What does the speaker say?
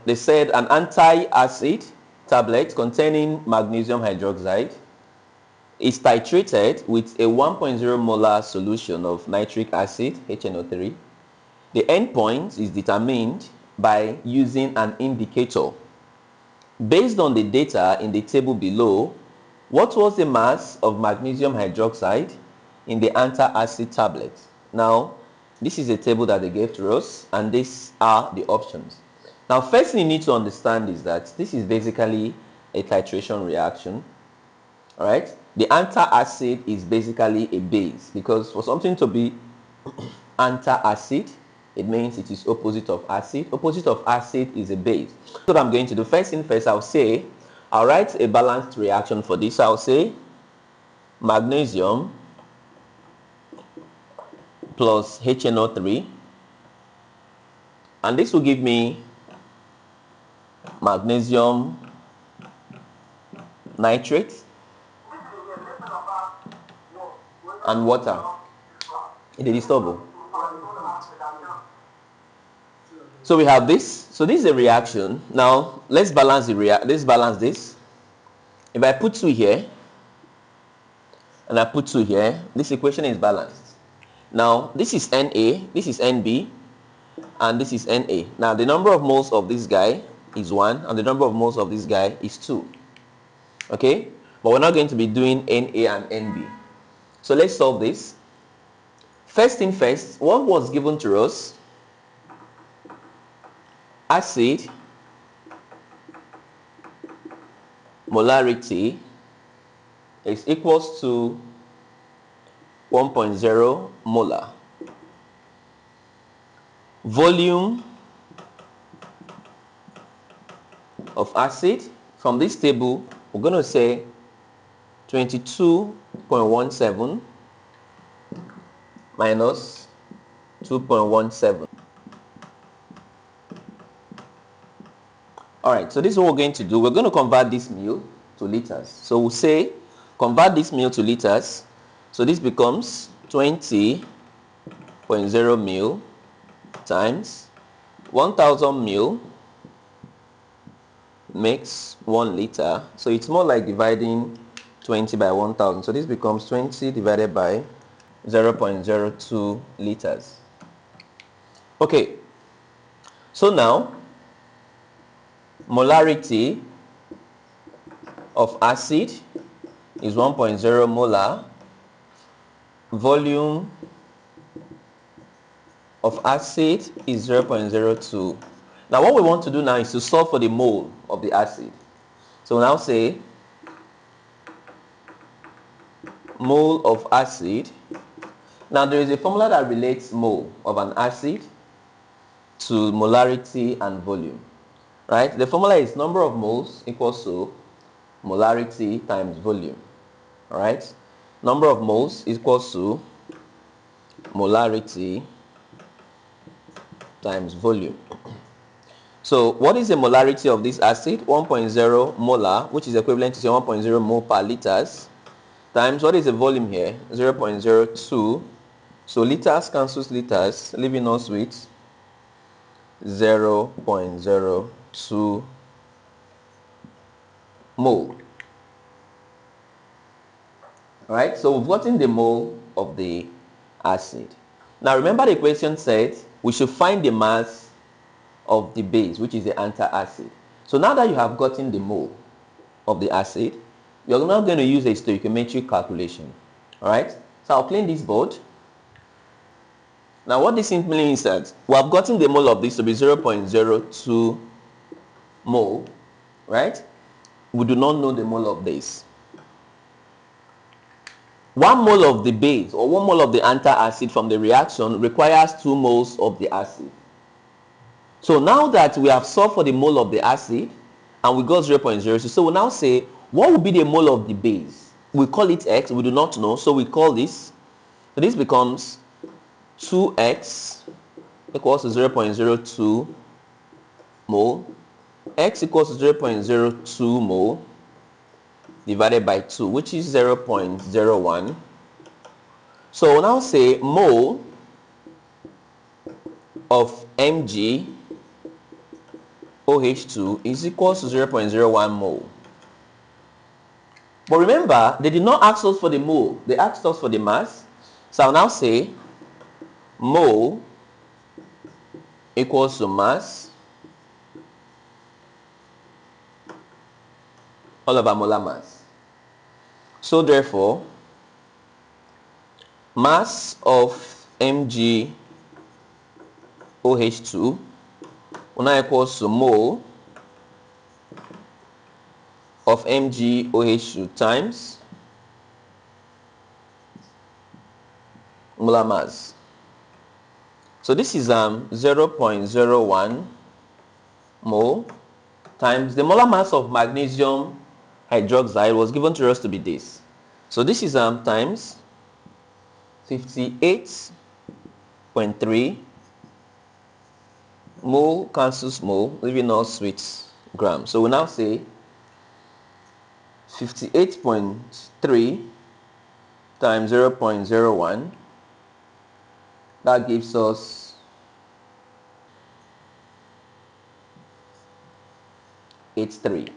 They said an antacid tablet containing magnesium hydroxide is titrated with a 1.0 molar solution of nitric acid, HNO₃. The endpoint is determined by using an indicator. Based on the data in the table below, what was the mass of magnesium hydroxide in the antacid tablet? Now, this is a table that they gave to us, and these are the options. Now, first thing you need to understand is that this is basically a titration reaction. All right, the antacid is basically a base, because for something to be antacid, it means it is opposite of acid. Opposite of acid is a base. So what I'm going to do, first thing first, I'll write a balanced reaction for this. I'll say magnesium plus HNO₃, and this will give me magnesium nitrate and water. It is stable. So we have this. So this is a reaction. Now let's balance let's balance this. If I put 2 here and I put 2 here, this equation is balanced. Now this is Na, this is Nb, and this is Na. Now the number of moles of this guy is 1, and the number of moles of this guy is 2. Okay, but we're not going to be doing Na and Nb. So let's solve this. First thing first, what was given to us? Acid molarity is equals to 1.0 molar. Volume of acid, from this table we're going to say 22.17 minus 2.17. Alright, so this is what we're going to do. We're going to convert this mole to liters. So we'll say convert this mole to liters. So this becomes 20.0 ml times 1000 ml makes 1 liter. So it's more like dividing 20 by 1000. So this becomes 20 divided by 0.02 liters. Okay, so now molarity of acid is 1.0 molar. Volume of acid is 0.02. Now what we want to do now is to solve for the mole of the acid. So we'll now say mole of acid. Now there is a formula that relates mole of an acid to molarity and volume. Right? The formula is number of moles equals to molarity times volume. Alright? Number of moles equals to molarity times volume. So what is the molarity of this acid? 1.0 molar, which is equivalent to 1.0 mole per liters, times what is the volume here? 0.02. So liters cancels liters, leaving us with 0.02 mole. Alright, so we've gotten the mole of the acid. Now remember the equation said we should find the mass of the base, which is the antacid. So now that you have gotten the mole of the acid, you're now going to use a stoichiometric calculation. Alright, so I'll clean this board. Now what this simply means is that we have gotten the mole of this to be 0.02 mole, right? We do not know the mole of this. 1 mole of the base or 1 mole of the antacid from the reaction requires 2 moles of the acid. So now that we have solved for the mole of the acid and we got 0.02, so we'll now say what will be the mole of the base? We call it X, we do not know, so we call this. So this becomes 2x equals to 0.02 mole. X equals to 0.02 mole divided by 2, which is 0.01. So we'll now say mole of Mg OH2 is equals to 0.01 mole. But remember, they did not ask us for the mole, they asked us for the mass. So I'll now say mole equals to mass all over molar mass. So therefore, mass of MgOH2 will now equals to mole of MgOH2 times molar mass. So this is 0.01 mole times the molar mass of magnesium hydroxide was given to us to be this. So this is times 58.3 mole cancels mole, leaving us with grams. So we now say 58.3 times 0.01, that gives us 83.